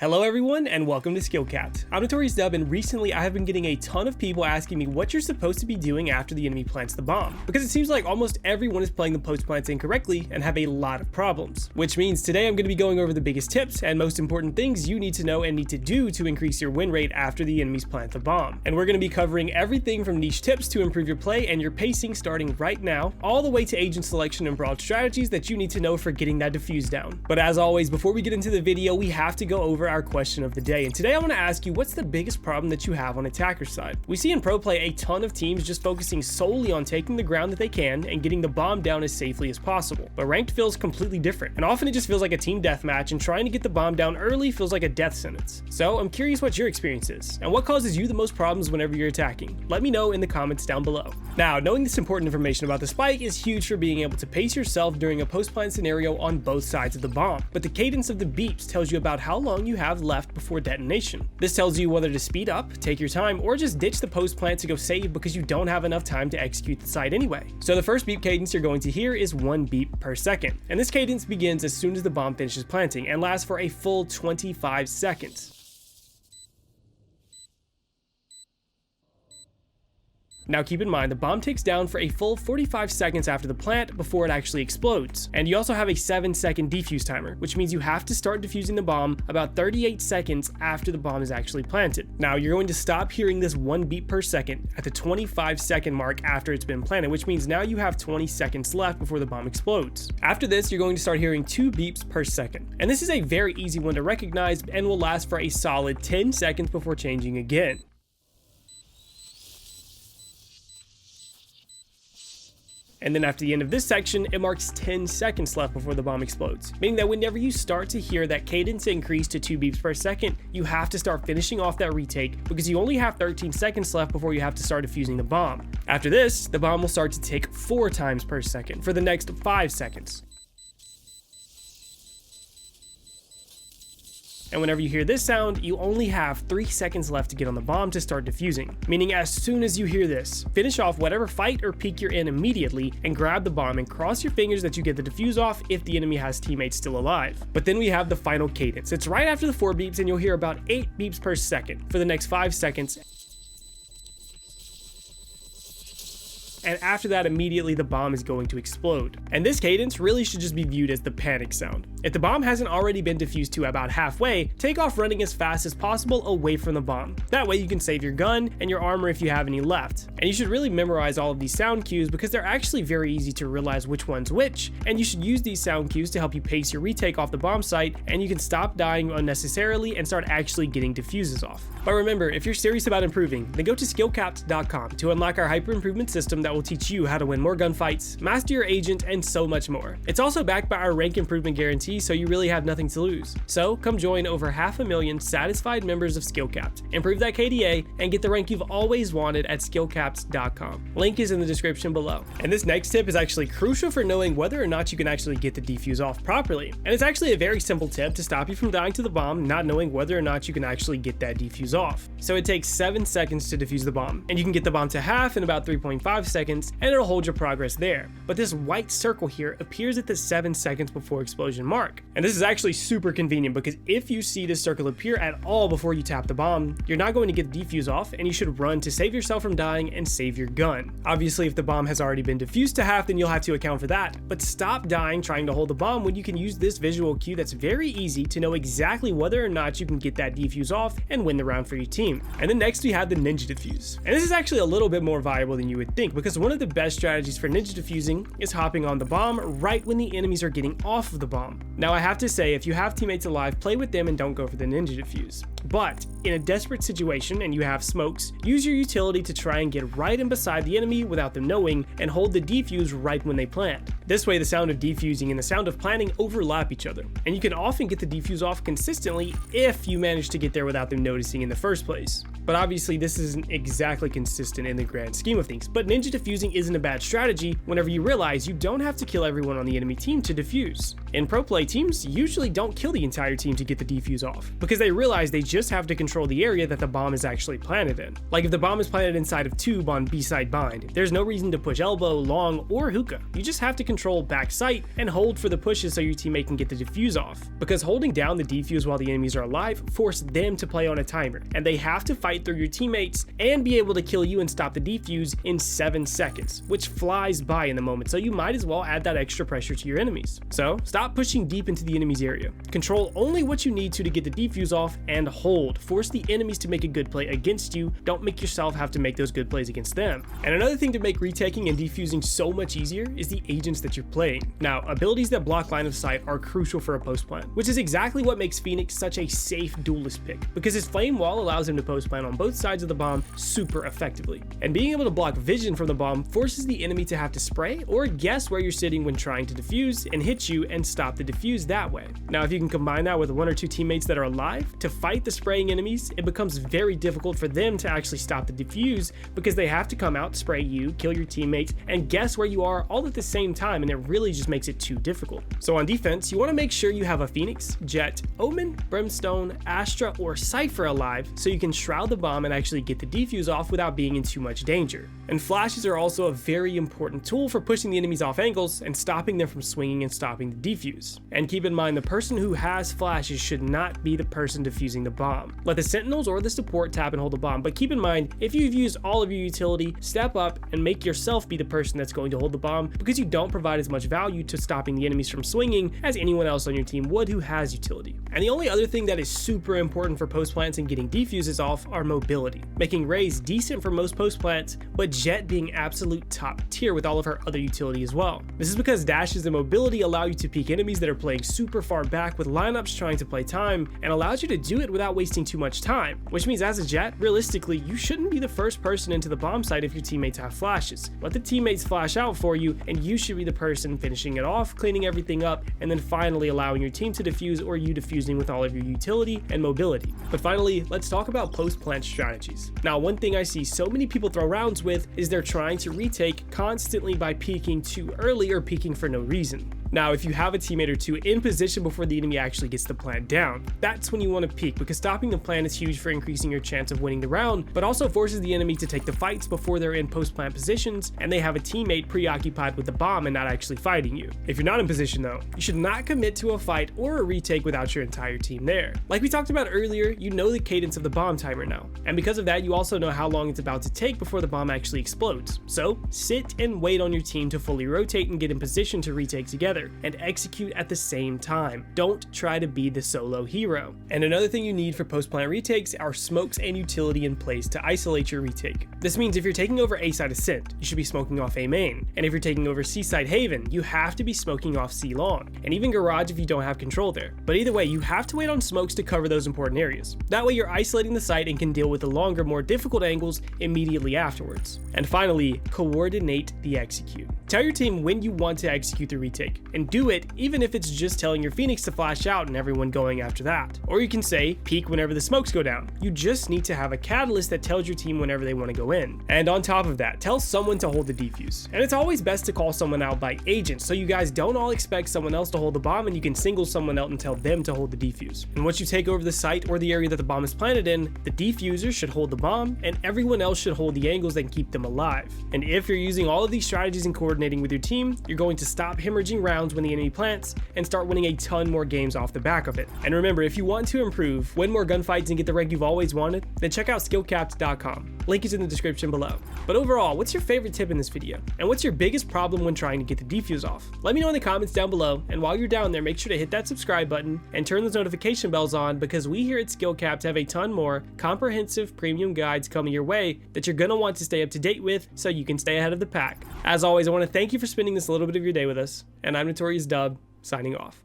Hello everyone and welcome to SkillCapped. I'm Notorious Dub, and recently I have been getting a ton of people asking me what you're supposed to be doing after the enemy plants the bomb, because it seems like almost everyone is playing the post plants incorrectly and have a lot of problems. Which means today I'm going to be going over the biggest tips and most important things you need to know and need to do to increase your win rate after the enemies plant the bomb. And we're going to be covering everything from niche tips to improve your play and your pacing starting right now, all the way to agent selection and broad strategies that you need to know for getting that defuse down. But as always, before we get into the video, we have to go over our question of the day, and today I want to ask you, what's the biggest problem that you have on attacker side? We see in pro play a ton of teams just focusing solely on taking the ground that they can and getting the bomb down as safely as possible, but ranked feels completely different, and often it just feels like a team deathmatch, and trying to get the bomb down early feels like a death sentence. So I'm curious what your experience is, and what causes you the most problems whenever you're attacking. Let me know in the comments down below. Now, knowing this important information about the spike is huge for being able to pace yourself during a post plant scenario on both sides of the bomb, but the cadence of the beeps tells you about how long you have left before detonation. This tells you whether to speed up, take your time, or just ditch the post plant to go save because you don't have enough time to execute the site anyway. So the first beep cadence you're going to hear is 1 beep per second, and this cadence begins as soon as the bomb finishes planting and lasts for a full 25 seconds. Now keep in mind, the bomb ticks down for a full 45 seconds after the plant before it actually explodes. And you also have a 7-second defuse timer, which means you have to start defusing the bomb about 38 seconds after the bomb is actually planted. Now you're going to stop hearing this 1 beep per second at the 25-second mark after it's been planted, which means now you have 20 seconds left before the bomb explodes. After this, you're going to start hearing 2 beeps per second. And this is a very easy one to recognize and will last for a solid 10 seconds before changing again. And then after the end of this section, it marks 10 seconds left before the bomb explodes, meaning that whenever you start to hear that cadence increase to 2 beeps per second, you have to start finishing off that retake because you only have 13 seconds left before you have to start defusing the bomb. After this, the bomb will start to tick 4 times per second for the next 5 seconds. And whenever you hear this sound, you only have 3 seconds left to get on the bomb to start defusing, meaning as soon as you hear this, finish off whatever fight or peek you're in immediately and grab the bomb and cross your fingers that you get the defuse off if the enemy has teammates still alive. But then we have the final cadence. It's right after the 4 beeps, and you'll hear about 8 beeps per second for the next 5 seconds. And after that, immediately the bomb is going to explode. And this cadence really should just be viewed as the panic sound. If the bomb hasn't already been defused to about halfway, take off running as fast as possible away from the bomb. That way you can save your gun and your armor if you have any left. And you should really memorize all of these sound cues because they're actually very easy to realize which one's which, and you should use these sound cues to help you pace your retake off the bomb site, and you can stop dying unnecessarily and start actually getting defuses off. But remember, if you're serious about improving, then go to SkillCapped.com to unlock our hyper improvement system that will teach you how to win more gunfights, master your agent, and so much more. It's also backed by our rank improvement guarantee, so you really have nothing to lose. So come join over 500,000 satisfied members of SkillCapped, improve that KDA, and get the rank you've always wanted at SkillCapped.com. Link is in the description below. And this next tip is actually crucial for knowing whether or not you can actually get the defuse off properly. And it's actually a very simple tip to stop you from dying to the bomb, not knowing whether or not you can actually get that defuse off. So it takes 7 seconds to defuse the bomb, and you can get the bomb to half in about 3.5 seconds, and it'll hold your progress there. But this white circle here appears at the 7 seconds before explosion mark. And this is actually super convenient because if you see this circle appear at all before you tap the bomb, you're not going to get the defuse off, and you should run to save yourself from dying and save your gun. Obviously, if the bomb has already been defused to half, then you'll have to account for that. But stop dying trying to hold the bomb when you can use this visual cue that's very easy to know exactly whether or not you can get that defuse off and win the round for your team. And then next we have the ninja defuse. And this is actually a little bit more valuable than you would think, because one of the best strategies for ninja defusing is hopping on the bomb right when the enemies are getting off of the bomb. Now I have to say, if you have teammates alive, play with them and don't go for the ninja defuse. But in a desperate situation and you have smokes, use your utility to try and get right in beside the enemy without them knowing, and hold the defuse right when they plant. This way the sound of defusing and the sound of planting overlap each other, and you can often get the defuse off consistently if you manage to get there without them noticing in the first place. But obviously this isn't exactly consistent in the grand scheme of things, but ninja defusing isn't a bad strategy whenever you realize you don't have to kill everyone on the enemy team to defuse. In pro play, teams usually don't kill the entire team to get the defuse off, because they realize they just have to control the area that the bomb is actually planted in. Like if the bomb is planted inside of tube on B side bind, there's no reason to push elbow, long, or hookah. You just have to control control back sight and hold for the pushes so your teammate can get the defuse off. Because holding down the defuse while the enemies are alive force them to play on a timer, and they have to fight through your teammates and be able to kill you and stop the defuse in 7 seconds, which flies by in the moment, so you might as well add that extra pressure to your enemies. So stop pushing deep into the enemy's area. Control only what you need to get the defuse off, and hold. Force the enemies to make a good play against you. Don't make yourself have to make those good plays against them. And another thing to make retaking and defusing so much easier is the agents that you're playing. Now, abilities that block line of sight are crucial for a post plant, which is exactly what makes Phoenix such a safe duelist pick, because his flame wall allows him to post plant on both sides of the bomb super effectively. And being able to block vision from the bomb forces the enemy to have to spray or guess where you're sitting when trying to defuse and hit you and stop the defuse that way. Now, if you can combine that with 1 or 2 teammates that are alive to fight the spraying enemies, it becomes very difficult for them to actually stop the defuse, because they have to come out, spray you, kill your teammates, and guess where you are all at the same time, and it really just makes it too difficult. So on defense, you want to make sure you have a Phoenix, Jet, Omen, Brimstone, Astra, or Cypher alive so you can shroud the bomb and actually get the defuse off without being in too much danger. And flashes are also a very important tool for pushing the enemies off angles and stopping them from swinging and stopping the defuse. And keep in mind, the person who has flashes should not be the person defusing the bomb. Let the sentinels or the support tap and hold the bomb, but keep in mind, if you've used all of your utility, step up and make yourself be the person that's going to hold the bomb, because you don't provide as much value to stopping the enemies from swinging as anyone else on your team would who has utility. And the only other thing that is super important for post plants and getting defuses off are mobility, making Raze decent for most post plants, but Jet being absolute top tier with all of her other utility as well. This is because dashes and mobility allow you to peek enemies that are playing super far back with lineups trying to play time, and allows you to do it without wasting too much time, which means as a Jet, realistically, you shouldn't be the first person into the bomb site if your teammates have flashes. Let the teammates flash out for you, and you should be the person finishing it off, cleaning everything up, and then finally allowing your team to defuse, or you defusing with all of your utility and mobility. But finally, let's talk about post plant strategies. Now, one thing I see so many people throw rounds with is they're trying to retake constantly by peeking too early or peeking for no reason. Now, if you have a teammate or two in position before the enemy actually gets the plant down, that's when you want to peek, because stopping the plant is huge for increasing your chance of winning the round, but also forces the enemy to take the fights before they're in post-plant positions and they have a teammate preoccupied with the bomb and not actually fighting you. If you're not in position though, you should not commit to a fight or a retake without your entire team there. Like we talked about earlier, you know the cadence of the bomb timer now, and because of that, you also know how long it's about to take before the bomb actually explodes. So sit and wait on your team to fully rotate and get in position to retake together and execute at the same time. Don't try to be the solo hero. And another thing you need for post-plant retakes are smokes and utility in place to isolate your retake. This means if you're taking over A side Ascent, you should be smoking off A main, and if you're taking over C side Haven, you have to be smoking off C long, and even Garage if you don't have control there. But either way, you have to wait on smokes to cover those important areas. That way you're isolating the site and can deal with the longer, more difficult angles immediately afterwards. And finally, coordinate the execute. Tell your team when you want to execute the retake, and do it even if it's just telling your Phoenix to flash out and everyone going after that. Or you can say, peek whenever the smokes go down. You just need to have a catalyst that tells your team whenever they want to go in. And on top of that, tell someone to hold the defuse. And it's always best to call someone out by agent, so you guys don't all expect someone else to hold the bomb, and you can single someone out and tell them to hold the defuse. And once you take over the site or the area that the bomb is planted in, the defuser should hold the bomb, and everyone else should hold the angles that keep them alive. And if you're using all of these strategies and coordinating with your team, you're going to stop hemorrhaging rounds when the enemy plants and start winning a ton more games off the back of it. And remember, if you want to improve, win more gunfights, and get the rank you've always wanted, then check out SkillCapped.com. Link is in the description below. But overall, what's your favorite tip in this video? And what's your biggest problem when trying to get the defuse off? Let me know in the comments down below, and while you're down there, make sure to hit that subscribe button and turn those notification bells on, because we here at SkillCapped have a ton more comprehensive premium guides coming your way that you're gonna want to stay up to date with so you can stay ahead of the pack. As always, I want to thank you for spending this little bit of your day with us, and I'm Notorious Dub, signing off.